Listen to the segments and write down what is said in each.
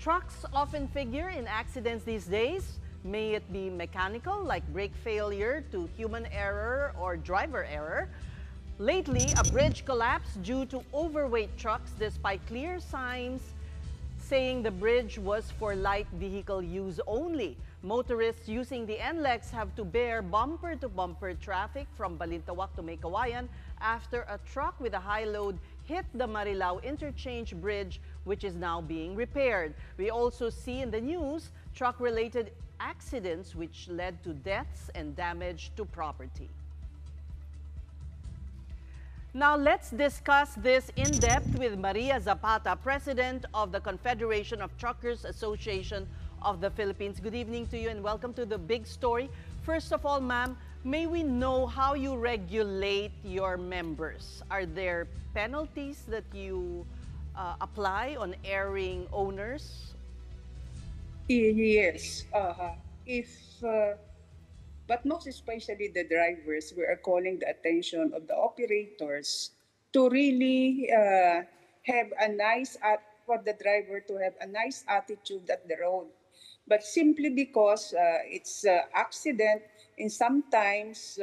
Trucks often figure in accidents these days. May it be mechanical, like brake failure, to human error or driver error. Lately, a bridge collapsed due to overweight trucks despite clear signs saying the bridge was for light vehicle use only. Motorists using the NLEX have to bear bumper-to-bumper traffic from Balintawak to Maykawayan after a truck with a high load hit the Marilao Interchange Bridge, which is now being repaired. We also see in the news truck-related accidents which led to deaths and damage to property. Now let's discuss this in depth with Maria Zapata, President of the Confederation of Truckers Association of the Philippines. Good evening to you and welcome to the big story. First of all, ma'am, may we know how you regulate your members? Are there penalties that you apply on erring owners? Yes. If But most especially the drivers, we are calling the attention of the operators to really have a for the driver to have a nice attitude at the road. But simply because it's accident, and sometimes,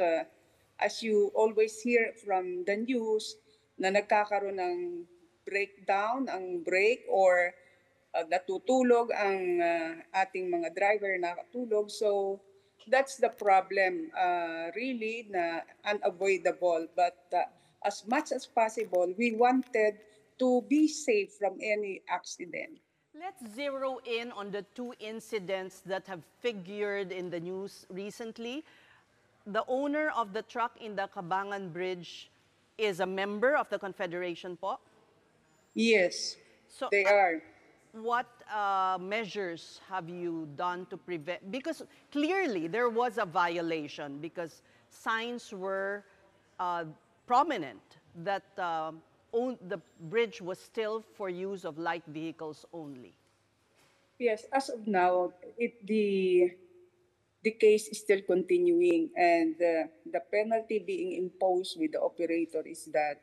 as you always hear from the news, na nagkakaroon ng breakdown ang brake or natutulog ang ating mga driver nakatulog. So that's the problem, really na unavoidable. But as much as possible, we wanted to be safe from any accident. Let's zero in on the two incidents that have figured in the news recently. The owner of the truck in the Cabangan Bridge is a member of the Confederation po? Yes, So, they are. what measures have you done to prevent? Because clearly there was a violation because signs were prominent that the bridge was still for use of light vehicles only. Yes, as of now, the case is still continuing, and the penalty being imposed with the operator is that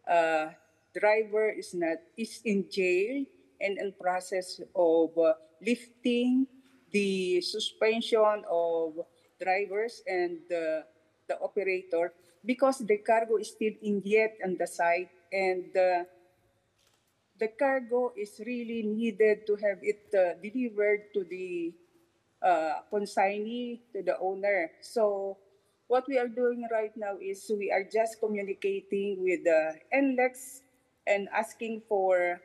uh, driver is in jail and in process of lifting the suspension of drivers and the operator because the cargo is still in yet on the site, and the cargo is really needed to have it delivered to the consignee, to the owner. So what we are doing right now is we are just communicating with the NLEX and asking for,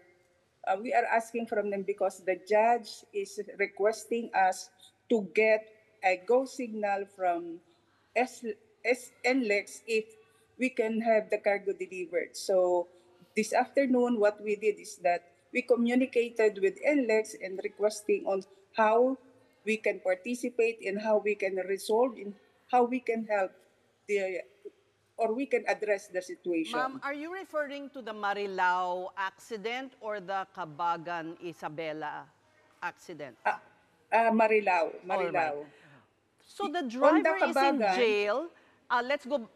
we are asking from them because the judge is requesting us to get a go signal from S, NLEX if we can have the cargo delivered. So this afternoon, what we did is that we communicated with NLEX and requesting on how we can participate and how we can resolve and how we can help the or we can address the Ma'am, situation. are you referring to the Marilao accident or the Cabagan Isabela accident? Ah, Marilao, All right. Marilao. So the On the driver is in Kabagan, jail.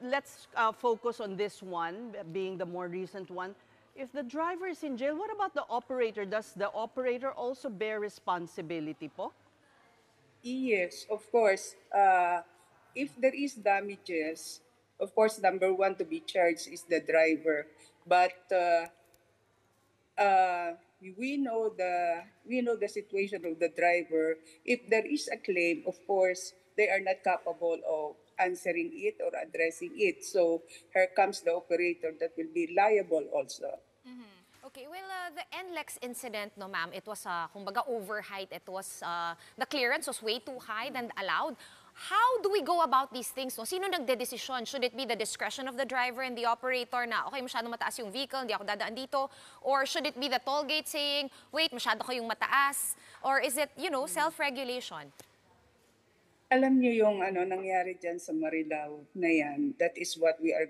Let's focus on this one, being the more recent one. If the driver is in jail, what about the operator? Does the operator also bear responsibility po? yes, of course. If there is damages, of course, number one to be charged is the driver. But we know the situation of the driver. If there is a claim, of course, they are not capable of answering it or addressing it. So here comes the operator that will be liable also. Okay, well, the NLEX incident, no ma'am, it was, kumbaga, overheight. It was, the clearance was way too high than allowed. How do we go about these things? No? Sino nagde-desisyon? Should it be the discretion of the driver and the operator na, okay, masyadong mataas yung vehicle, hindi ako dadaan dito? Or should it be the toll gate saying, wait, masyado kayong mataas? Or is it, self-regulation? Alam niyo yung ano nangyari diyan sa Marilao na yan, that is what we are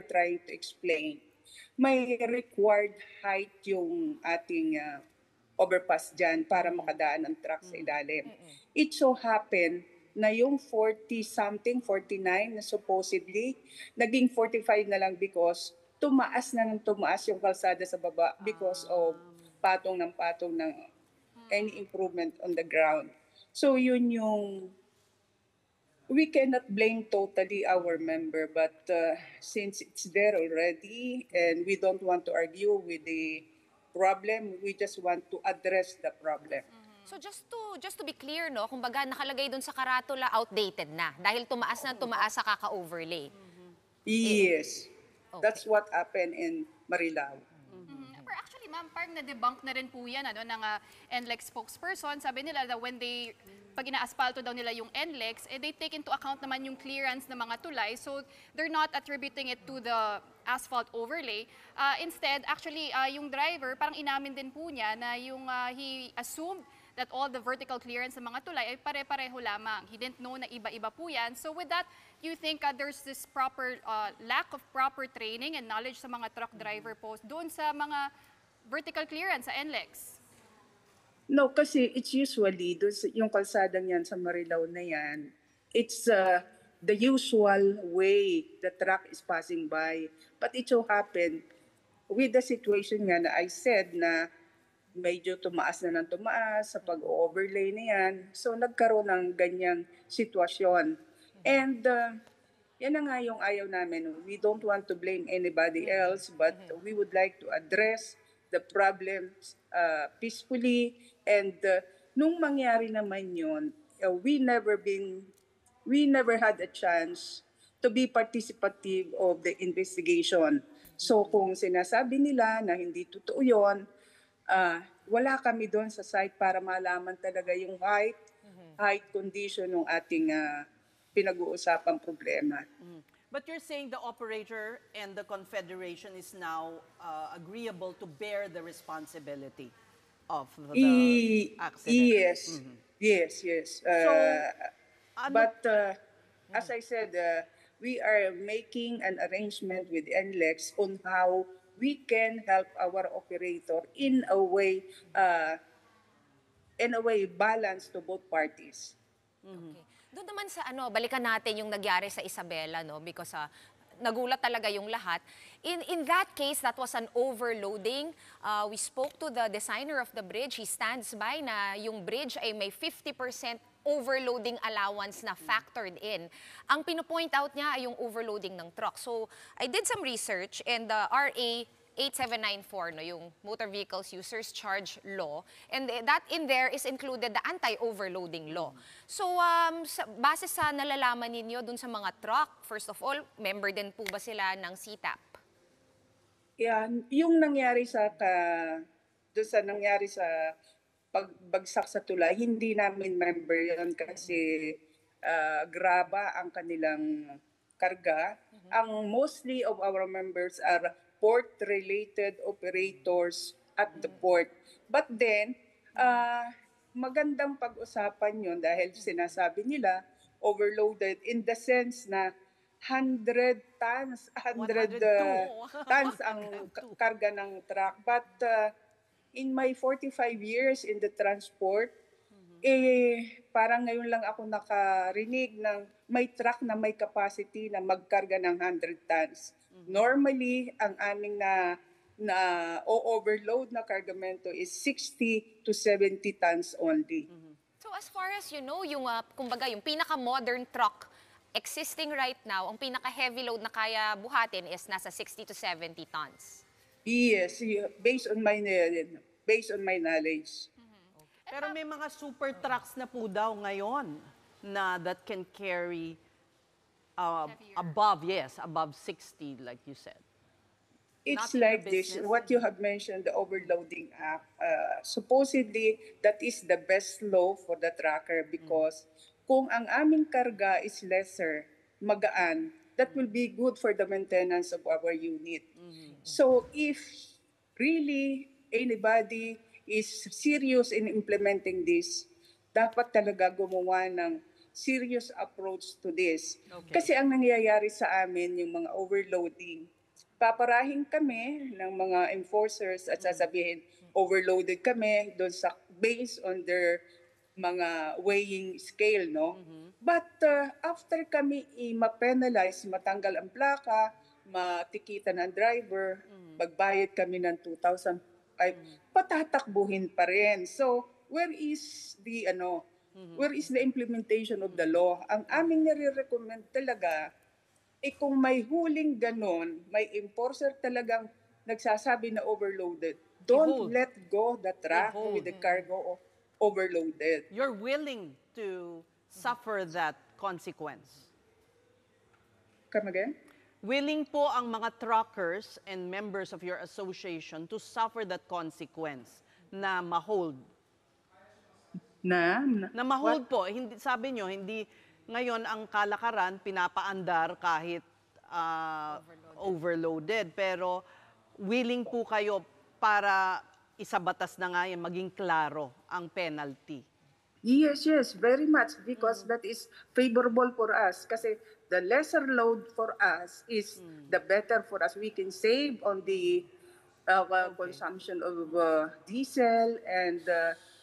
trying to explain. May required height yung ating overpass dyan para makadaan ang truck sa ilalim. It so happened na yung 40-something, 49 na supposedly, naging 45 na lang because tumaas na ng tumaas yung kalsada sa baba because of patong ng any improvement on the ground. So yun yung, we cannot blame totally our member, but since it's there already and we don't want to argue with the problem, we just want to address the problem. So just to be clear, no, kumbaga nakalagay doon sa karatula, outdated na dahil tumaas na tumaas sa kaka-overlay. Yes, Okay. that's what happened in Marilao. Pero actually, ma'am, parang na-debunk na rin po yan ng NLEX spokesperson. Sabi nila that pag ina-aspalto daw nila yung NLEX, they take into account naman yung clearance ng mga tulay. So they're not attributing it to the asphalt overlay. Instead, actually, yung driver, parang inamin din po niya na yung he assumed that all the vertical clearance ng mga tulay ay pare-pareho lamang. He didn't know na iba-iba po yan. So with that, you think there's this proper lack of proper training and knowledge sa mga truck driver po doon sa mga vertical clearance sa NLEX? No, kasi it's usually, yung kalsadang yan sa Marilao na yan, it's the usual way the truck is passing by. But it so happened, with the situation nga na I said na medyo tumaas na ng tumaas sa pag-overlay na yan, so nagkaroon ng ganyang sitwasyon. And yan na nga yung ayaw namin. We don't want to blame anybody else, but we would like to address the problems peacefully. And nung mangyari naman yun, we never had a chance to be participative of the investigation. So kung sinasabi nila na hindi totoo yun, wala kami doon sa site para malaman talaga yung height condition ng ating pinag-uusapang problema. But you're saying the operator and the Confederation is now agreeable to bear the responsibility of the accident? Yes. But as I said, we are making an arrangement with NLEX on how we can help our operator in a way balanced to both parties. Okay. Doon naman sa balikan natin yung nangyari sa Isabela, no, because nagulat talaga yung lahat. In that case, that was an overloading. We spoke to the designer of the bridge. He stands by na yung bridge ay may 50% overloading allowance na factored in. Ang pinopoint out niya ay yung overloading ng truck. So, I did some research and the RA 8794, no, yung Motor Vehicles Users Charge Law, and that in there is included the anti-overloading law. So, base sa nalalaman ninyo dun sa mga truck, first of all, member din po ba sila ng CTAP? Yeah, yung nangyari nangyari sa pagbagsak sa tulay, hindi namin member yun kasi graba ang kanilang karga. Ang mostly of our members are port-related operators at the port. But then, magandang pag-usapan yun dahil sinasabi nila overloaded in the sense na 100 tons ang karga ng truck. But in my 45 years in the transport, parang ngayon lang ako nakarinig ng may truck na may capacity na magkarga ng 100 tons. Normally, ang aming na overload na kargamento is 60 to 70 tons only. So as far as you know, yung kumbaga yung pinaka-modern truck existing right now, ang pinaka-heavy load na kaya buhatin is nasa 60 to 70 tons. Yes, based on my knowledge. Pero may mga super trucks na po daw ngayon na that can carry above 60, like you said. It's Not in like the this, business. what you have mentioned, the overloading act. Supposedly, that is the best law for the tracker because kung ang aming karga is lesser, magaan, that will be good for the maintenance of our unit. So if really anybody is serious in implementing this, dapat talaga gumawa ng serious approach to this. Okay. Kasi ang nangyayari sa amin, yung mga overloading, paparahin kami ng mga enforcers at sasabihin, overloaded kami doon sa based on their mga weighing scale, no? But after kami ma-penalize, matanggal ang plaka, matikitan ng driver, magbayad kami ng 2,500 ay patatakbuhin pa rin. So, where is the implementation of the law? Ang aming nire-recommend talaga, kung may huling ganon, may enforcer talagang nagsasabi na overloaded, don't I-hold. let go the truck I-hold. with the cargo overloaded. You're willing to suffer that consequence. Come again? Willing po ang mga truckers and members of your association to suffer that consequence na ma-hold. Na Na ma-hold po, hindi, sabi nyo, hindi ngayon ang kalakaran pinapaandar kahit overloaded. Pero willing po kayo para isabatas na nga yan, maging klaro ang penalty. Yes, very much because that is favorable for us. Kasi the lesser load for us is the better for us. We can save on the consumption of diesel and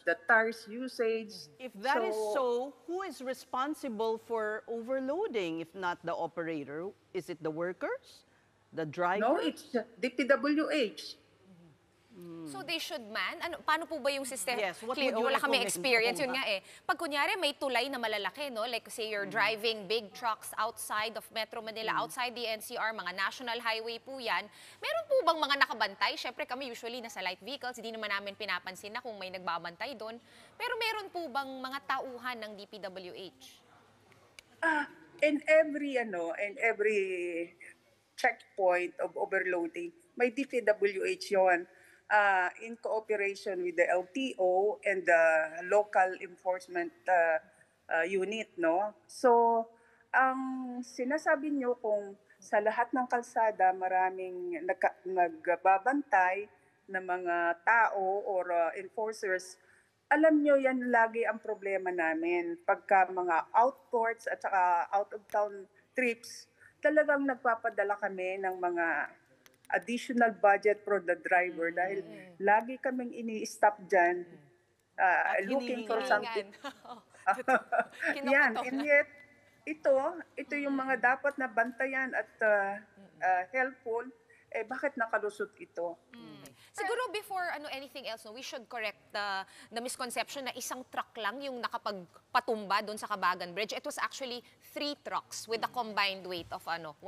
the tires usage. If that is so, who is responsible for overloading if not the operator? Is it the workers? The drivers? No, it's the PWH. So they should man? Ano, paano po ba yung system? Yes, what Clear, would you wala kami recommend? experience, Oo yun nga eh. Pag kunyari may tulay na malalaki, no? Like say you're driving big trucks outside of Metro Manila, outside the NCR, mga national highway po yan. Meron po bang mga nakabantay? Syempre kami usually nasa light vehicles, hindi naman namin pinapansin na kung may nagbabantay doon. Pero meron po bang mga tauhan ng DPWH? In every checkpoint of overloading, may DPWH yun. In cooperation with the LTO and the local enforcement unit, no? So, ang sinasabi nyo kung sa lahat ng kalsada maraming nagbabantay na mga tao or enforcers, alam nyo yan lagi ang problema namin. Pagka mga outports at saka out-of-town trips, talagang nagpapadala kami ng mga additional budget for the driver dahil lagi kaming ini-stop dyan looking for something. Yan, and yet ito yung mga dapat na bantayan at helpful, bakit nakalusot ito? Siguro before anything else, no, we should correct the misconception na isang truck lang yung nakapagpatumba doon sa Kabagan Bridge. It was actually 3 trucks with a combined weight of 100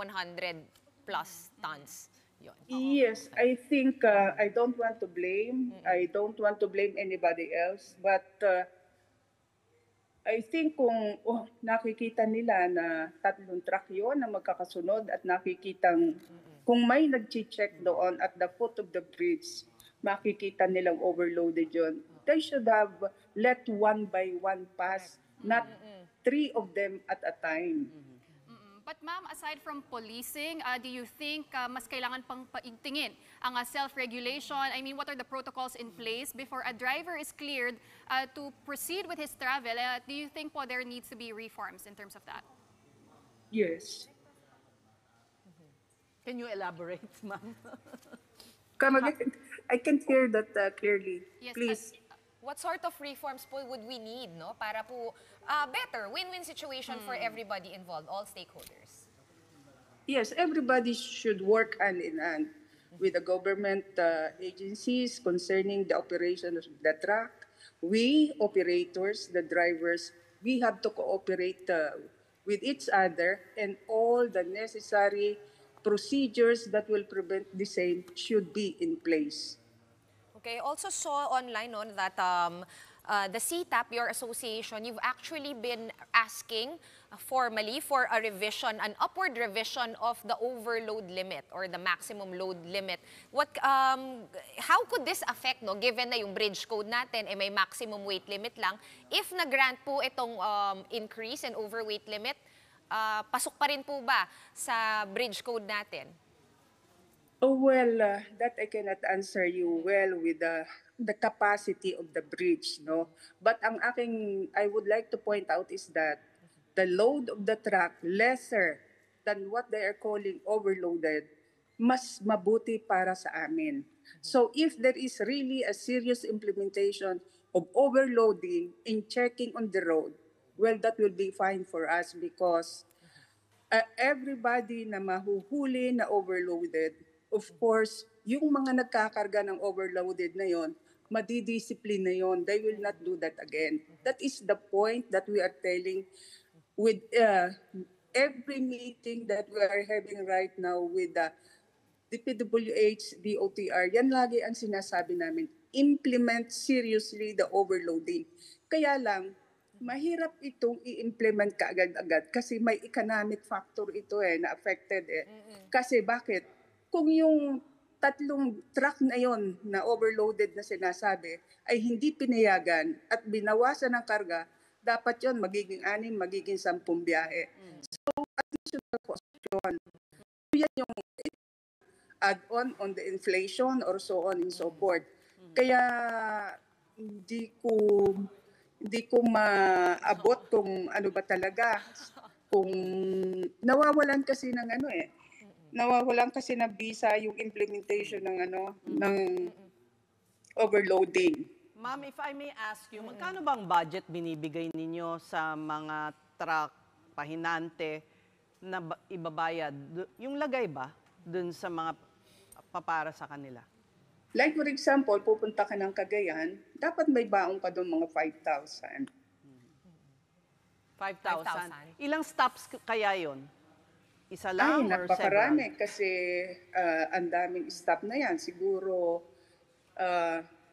plus tons. Yun. Yes, I think I don't want to blame. I don't want to blame anybody else. But I think kung nakikita nila na 3 truck yun na magkakasunod at nakikitang kung may nag-check doon at the foot of the bridge, makikita nilang overloaded yun. They should have let one by one pass, not 3 of them at a time. But ma'am, aside from policing, do you think mas kailangan pang paigtingin ang self-regulation? I mean, what are the protocols in place before a driver is cleared to proceed with his travel? Do you think po there needs to be reforms in terms of that? Yes. Can you elaborate, ma'am? Come again. I can't hear that clearly. Yes, Please. What sort of reforms po would we need, no? Para po better win-win situation for everybody involved, all stakeholders. Yes, everybody should work hand in hand with the government agencies concerning the operation of the truck. We operators, the drivers, we have to cooperate with each other, and all the necessary procedures that will prevent the same should be in place. Okay, also saw online that the CTAP, your association, you've actually been asking formally for a revision, an upward revision of the overload limit or the maximum load limit. How could this affect, no, given na yung bridge code natin may maximum weight limit lang, if na-grant po itong increase in overweight limit, pasok pa rin po ba sa bridge code natin? Oh, well, that I cannot answer you well with the capacity of the bridge, no? But I would like to point out is that the load of the truck lesser than what they are calling overloaded, mas mabuti para sa amin. So if there is really a serious implementation of overloading in checking on the road, well, that will be fine for us because everybody na mahuhuli na overloaded, of course, yung mga nagkakarga ng overloaded na yon, madidiscipline na yon. They will not do that again. That is the point that we are telling with every meeting that we are having right now with the DPWH, DOTR. Yan lagi ang sinasabi namin. Implement seriously the overloading. Kaya lang, mahirap itong i-implement kaagad-agad kasi may economic factor ito na affected Kasi bakit? Kung yung 3 truck na yon na overloaded na sinasabi ay hindi pinayagan at binawasan ng karga, dapat yon magiging 6, magiging 10 biyahe. So, additional cost yun. Yan yung add-on on the inflation or so on and so forth. Kaya hindi ko maabot kung ano ba talaga. Kung nawawalan kasi ng nawawalan kasi ng visa yung implementation ng ng overloading. Ma'am, if I may ask you, magkano bang budget binibigay ninyo sa mga truck, pahinante na ibabayad? Yung lagay ba dun sa mga papara sa kanila? Like for example, pupunta ka ng Cagayan, dapat may baong ka doon mga 5,000. 5,000. Ilang stops kaya yon? Isa Ay, lang or napakarami several? kasi ang daming stop na yan. Siguro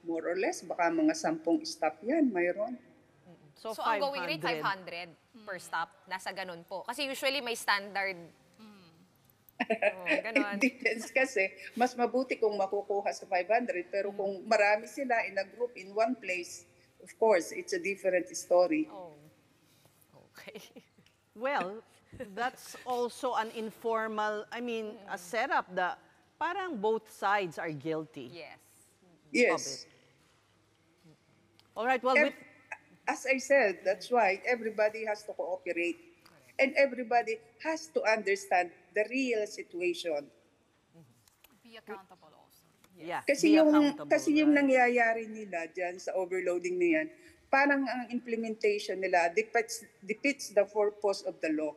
more or less, baka mga 10 stop yan, mayroon. So, So, ang going rate, 500 per stop. Nasa ganun po. Kasi usually may standard. Ganon. Depends kasi, mas mabuti kung makukuha sa 500, pero kung marami sila in a group in one place, of course, it's a different story. Oh. Okay. Well, that's also an informal, a setup that parang both sides are guilty. Yes. Yes. All right, well, As I said, that's why everybody has to cooperate. And everybody has to understand the real situation. Be accountable also. yeah, Kasi be yung accountable, yung right? nangyayari nila diyan sa overloading na yan, parang ang implementation nila defeats the purpose of the law.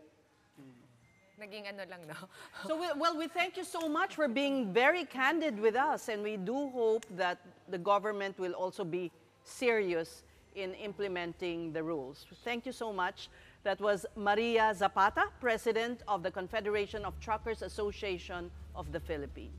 Naging ano lang, no? So, we thank you so much for being very candid with us, and we do hope that the government will also be serious in implementing the rules. Thank you so much. That was Maria Zapata, President of the Confederation of Truckers Association of the Philippines.